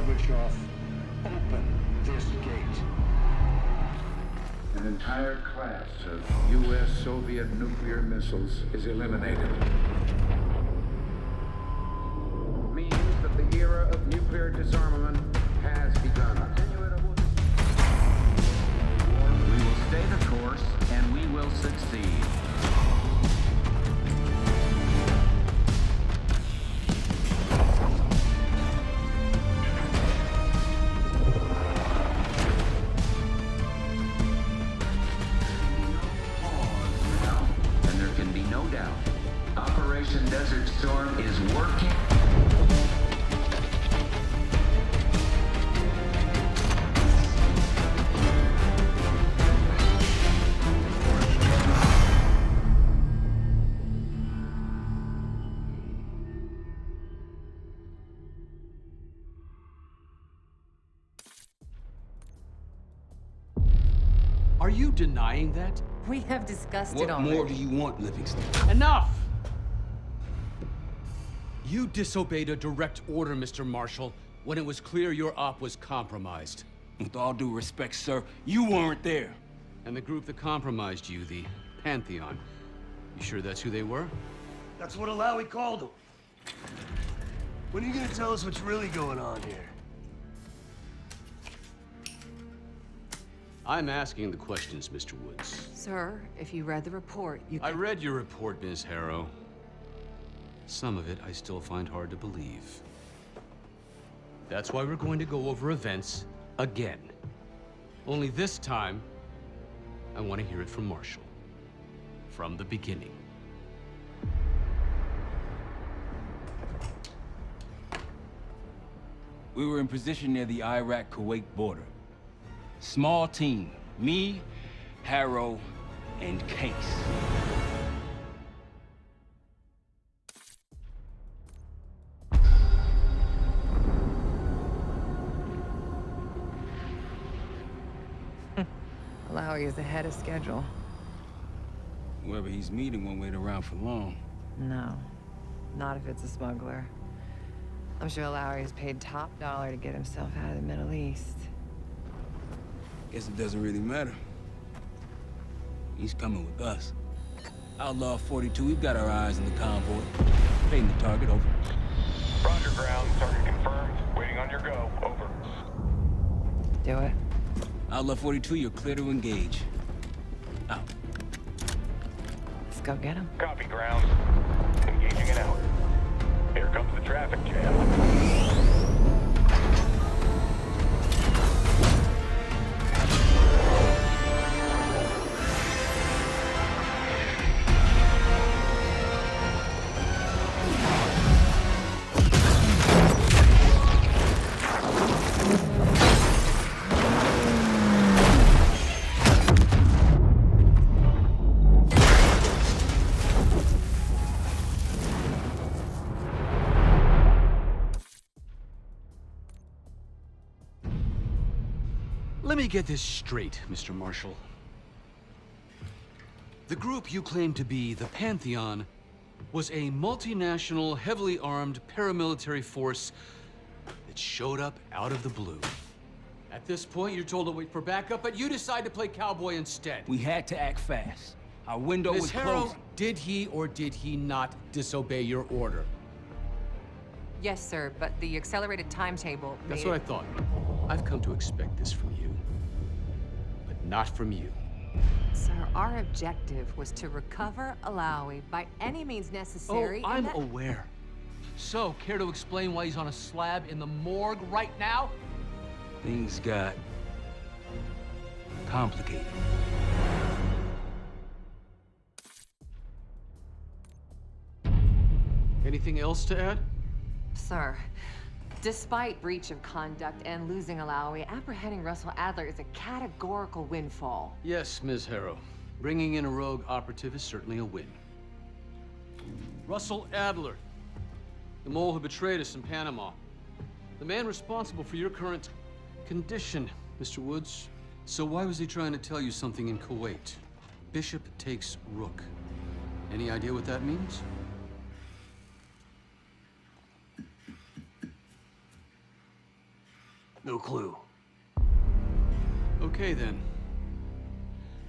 Gorbachev, open this gate. An entire class of U.S.-Soviet nuclear missiles is eliminated. Means that the era of nuclear disarmament has begun. We will stay the course, and we will succeed. And there can be no doubt, Operation Desert Storm is working. Are you denying that? We have discussed it What already. more do you want, Livingston? Enough! You disobeyed a direct order, Mr. Marshall, when it was clear your op was compromised. With all due respect, sir, you weren't there. And the group that compromised you, the Pantheon, you sure that's who they were? That's what Alawi called them. When are you gonna tell us what's really going on here? I'm asking the questions, Mr. Woods. Sir, if you read the report, you I can... read your report, Ms. Harrow. Some of it I still find hard to believe. That's why we're going to go over events again. Only this time, I want to hear it from Marshall. From the beginning. We were in position near the Iraq-Kuwait border. Small team. Me, Harrow, and Case. Alawi is ahead of schedule. Whoever he's meeting won't wait around for long. No, not if it's a smuggler. I'm sure Alawi is paid top dollar to get himself out of the Middle East. Guess it doesn't really matter. He's coming with us. Outlaw 42, we've got our eyes on the convoy. Painting the target, over. Roger, ground. Target confirmed. Waiting on your go. Over. Do it. Outlaw 42, you're clear to engage. Out. Let's go get him. Copy, ground. Engaging and out. Here comes the traffic jam. Let me get this straight, Mr. Marshall. The group you claim to be the Pantheon was a multinational, heavily armed paramilitary force that showed up out of the blue. At this point, you're told to wait for backup, but you decide to play cowboy instead. We had to act fast. Our window was Ms. Harrow, closing. did he or did he not disobey your order? Yes, sir, but the accelerated timetable That's made what I thought. I've come to expect this from you, but not from you. Sir, our objective was to recover Alawi by any means necessary. Oh, I'm and that... aware. So, care to explain why he's on a slab in the morgue right now? Things got complicated. Anything else to add? Sir, despite breach of conduct and losing Alawi, apprehending Russell Adler is a categorical windfall. Yes, Ms. Harrow. Bringing in a rogue operative is certainly a win. Russell Adler, the mole who betrayed us in Panama. The man responsible for your current condition, Mr. Woods. So why was he trying to tell you something in Kuwait? Bishop takes Rook. Any idea what that means? No clue. Okay, then.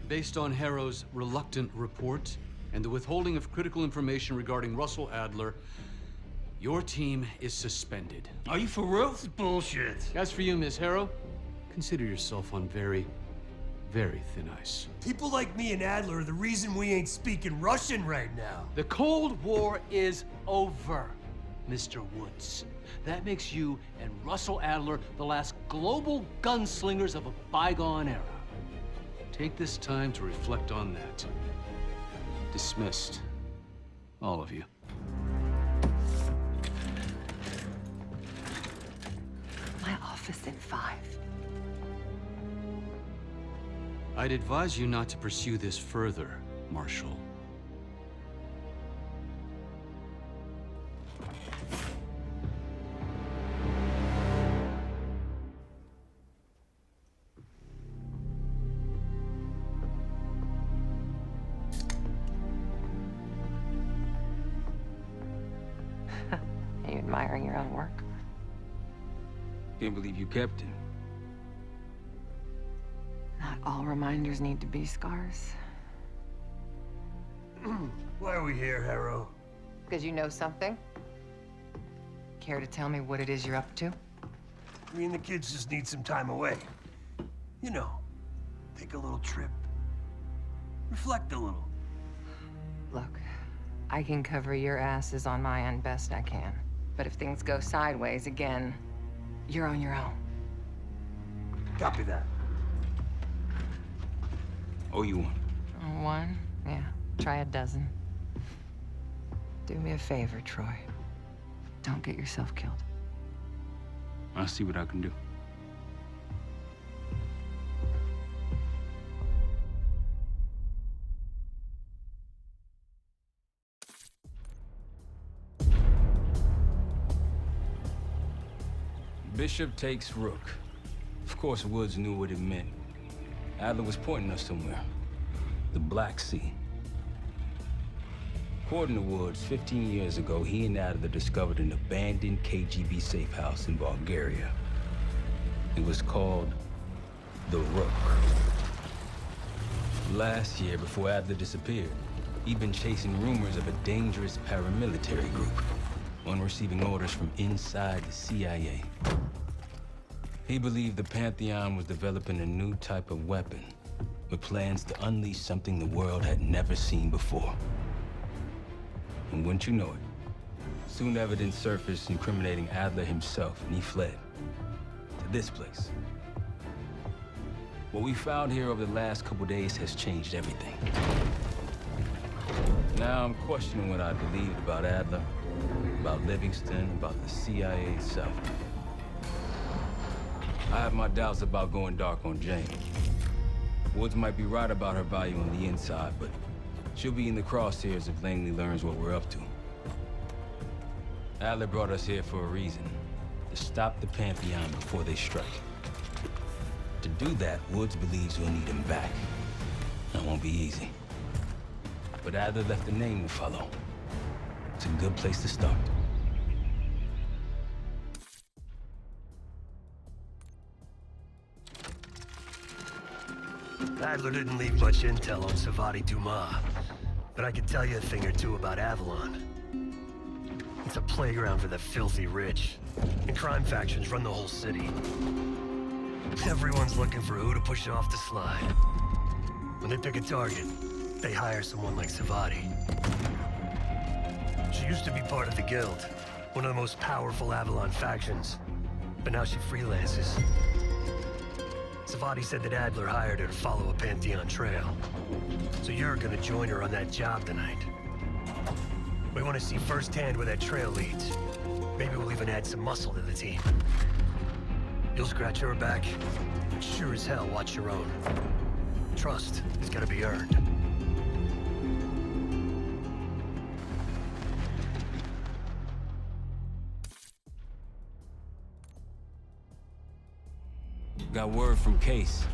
Based on Harrow's reluctant report and the withholding of critical information regarding Russell Adler, your team is suspended. Are you for real? This is bullshit. As for you, Miss Harrow, consider yourself on very, very thin ice. People like me and Adler are the reason we ain't speaking Russian right now. The Cold War is over, Mr. Woods. That makes you and Russell Adler the last global gunslingers of a bygone era. Take this time to reflect on that. Dismissed. All of you. My office in 5. I'd advise you not to pursue this further, Marshal. Are you admiring your own work? Can't believe you kept it. Not all reminders need to be scars. Why are we here, Harrow? Because you know something? Care to tell me what it is you're up to? Me and the kids just need some time away. You know, take a little trip. Reflect a little. Look, I can cover your asses on my end best I can. But if things go sideways again, you're on your own. Copy that. Oh, you one. One? Yeah. Try a dozen. Do me a favor, Troy. Don't get yourself killed. I'll see what I can do. Bishop takes Rook. Of course, Woods knew what it meant. Adler was pointing us somewhere. The Black Sea. According to Woods, 15 years ago, he and Adler discovered an abandoned KGB safe house in Bulgaria. It was called the Rook. Last year, before Adler disappeared, he'd been chasing rumors of a dangerous paramilitary group, one receiving orders from inside the CIA. He believed the Pantheon was developing a new type of weapon, with plans to unleash something the world had never seen before. And wouldn't you know it, soon evidence surfaced incriminating Adler himself, and he fled to this place. What we found here over the last couple days has changed everything. Now I'm questioning what I believed about Adler, about Livingston, about the CIA itself. I have my doubts about going dark on Jane. Woods might be right about her value on the inside, but she'll be in the crosshairs if Langley learns what we're up to. Adler brought us here for a reason, to stop the Pantheon before they strike. To do that, Woods believes we'll need him back. That won't be easy. But Adler left a name to follow. It's a good place to start. Adler didn't leave much intel on Savati Dumas, but I can tell you a thing or two about Avalon. It's a playground for the filthy rich, and crime factions run the whole city. Everyone's looking for who to push off the slide. When they pick a target, they hire someone like Savati. She used to be part of the Guild, one of the most powerful Avalon factions, but now she freelances. Savati said that Adler hired her to follow a Pantheon trail. So you're gonna join her on that job tonight. We want to see firsthand where that trail leads. Maybe we'll even add some muscle to the team. You'll scratch her back, but sure as hell watch your own. Trust has gotta be earned. Got word from Case.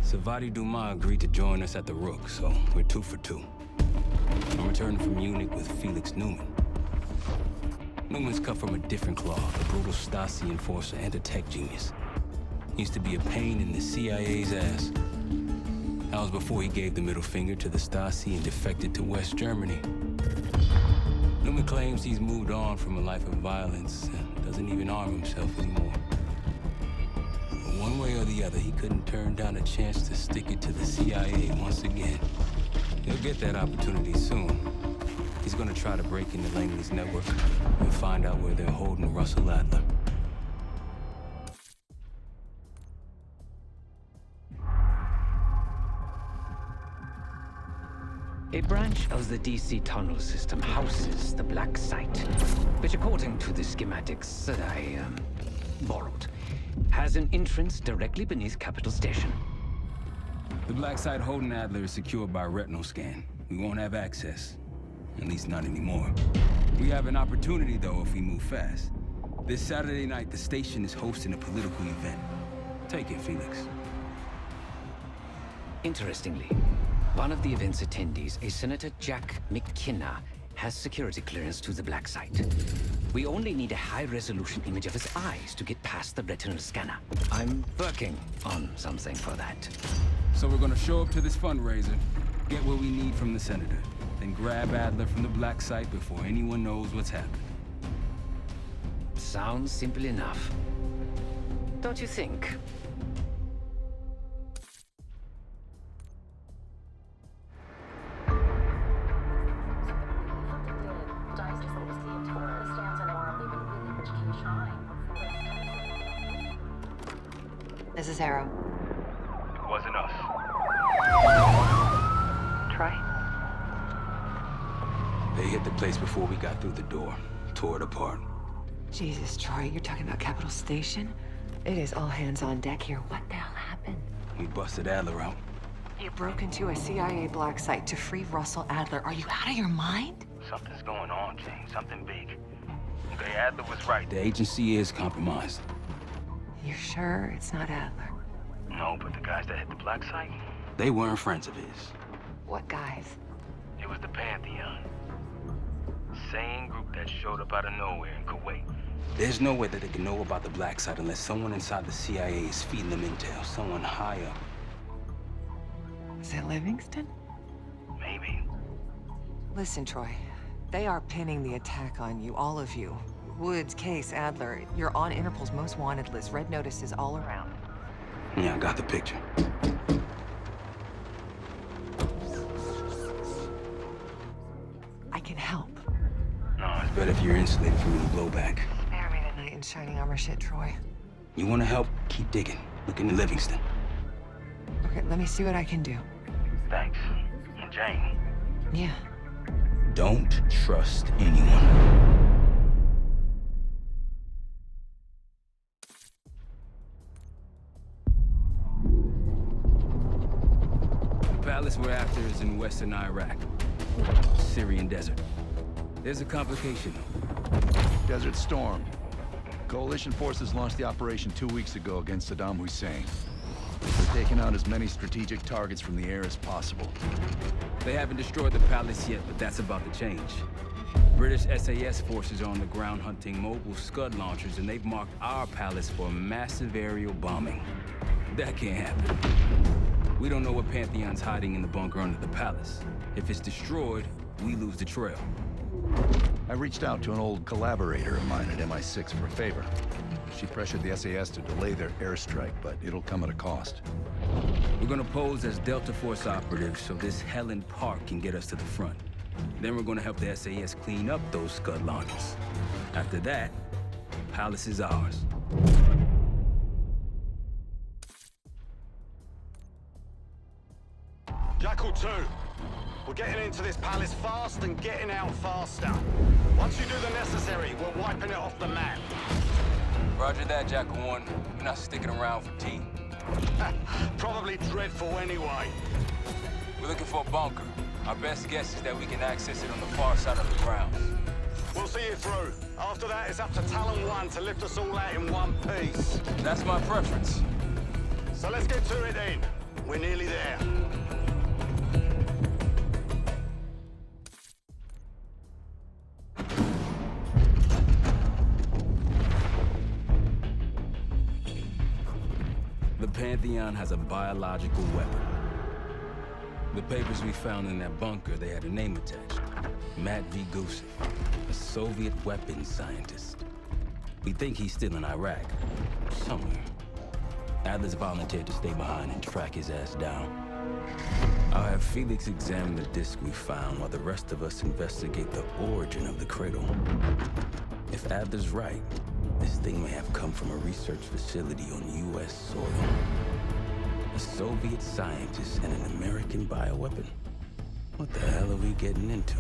Savati Dumas agreed to join us at the Rook, so we're 2 for 2. I'm returning from Munich with Felix Neumann. Newman's cut from a different cloth, a brutal Stasi enforcer and a tech genius. Used to be a pain in the CIA's ass. That was before he gave the middle finger to the Stasi and defected to West Germany. Newman claims he's moved on from a life of violence and doesn't even arm himself anymore. But one way or the other, he couldn't turn down a chance to stick it to the CIA once again. He'll get that opportunity soon. He's gonna try to break into Langley's network and find out where they're holding Russell Adler. A branch of the DC tunnel system houses the Black Site, which according to the schematics that I borrowed, has an entrance directly beneath Capital Station. The Black Site holding Adler is secured by retinal scan. We won't have access. At least not anymore. We have an opportunity, though, if we move fast. This Saturday night, the station is hosting a political event. Take it, Felix. Interestingly, one of the event's attendees, a Senator Jack McKenna, has security clearance to the Black Site. We only need a high-resolution image of his eyes to get past the retinal scanner. I'm working on something for that. So we're gonna show up to this fundraiser, get what we need from the Senator, then grab Adler from the Black Site before anyone knows what's happened. Sounds simple enough. Don't you think? This is Harrow. It wasn't us. Troy? They hit the place before we got through the door, tore it apart. Jesus, Troy, you're talking about Capital Station? It is all hands on deck here. What the hell happened? We busted Adler out. You broke into a CIA Black Site to free Russell Adler. Are you out of your mind? Something's going on, James. Something big. Okay, Adler was right. The agency is compromised. You're sure it's not Adler? No, but the guys that hit the Black Site, They weren't friends of his. What guys? it was the Pantheon. Same group that showed up out of nowhere in Kuwait. There's no way that they can know about the Black Site unless someone inside the CIA is feeding them intel, someone high up. Is it Livingston? Maybe. Listen, Troy. They are pinning the attack on you, all of you. Woods, Case, Adler. You're on Interpol's most wanted list. Red notices all around. Yeah, I got the picture. I can help. No, it's But if you're insulated from any blowback, Spare me tonight in shining armor shit, Troy. you want to help, keep digging. Look into Livingston. Okay, let me see what I can do. thanks. And Jane. Yeah. Don't trust anyone. The palace we're after is in western Iraq, Syrian desert. There's a complication, though. Desert Storm. Coalition forces launched the operation 2 weeks ago against Saddam Hussein. They're taking out as many strategic targets from the air as possible. They haven't destroyed the palace yet, but that's about to change. British SAS forces are on the ground hunting mobile Scud launchers, and they've marked our palace for a massive aerial bombing. That can't happen. We don't know what Pantheon's hiding in the bunker under the palace. If it's destroyed, we lose the trail. I reached out to an old collaborator of mine at MI6 for a favor. She pressured the SAS to delay their airstrike, but it'll come at a cost. We're gonna pose as Delta Force operatives so this Helen Park can get us to the front. Then we're gonna help the SAS clean up those Scud launchers. After that, the palace is ours. Jackal 2, we're getting into this palace fast and getting out faster. Once you do the necessary, we're wiping it off the map. Roger that, Jackal 1. We're not sticking around for tea. Probably dreadful anyway. We're looking for a bunker. Our best guess is that we can access it on the far side of the grounds. We'll see you through. After that, it's up to Talon 1 to lift us all out in one piece. That's my preference. So let's get to it then. We're nearly there. Pantheon has a biological weapon. The papers we found in that bunker, they had a name attached. Matt V. Gusev, a Soviet weapons scientist. We think he's still in Iraq, somewhere. Adler's volunteered to stay behind and track his ass down. I'll have Felix examine the disk we found while the rest of us investigate the origin of the cradle. If Adler's right, this thing may have come from a research facility on U.S. soil. A Soviet scientist and an American bioweapon. What the hell are we getting into?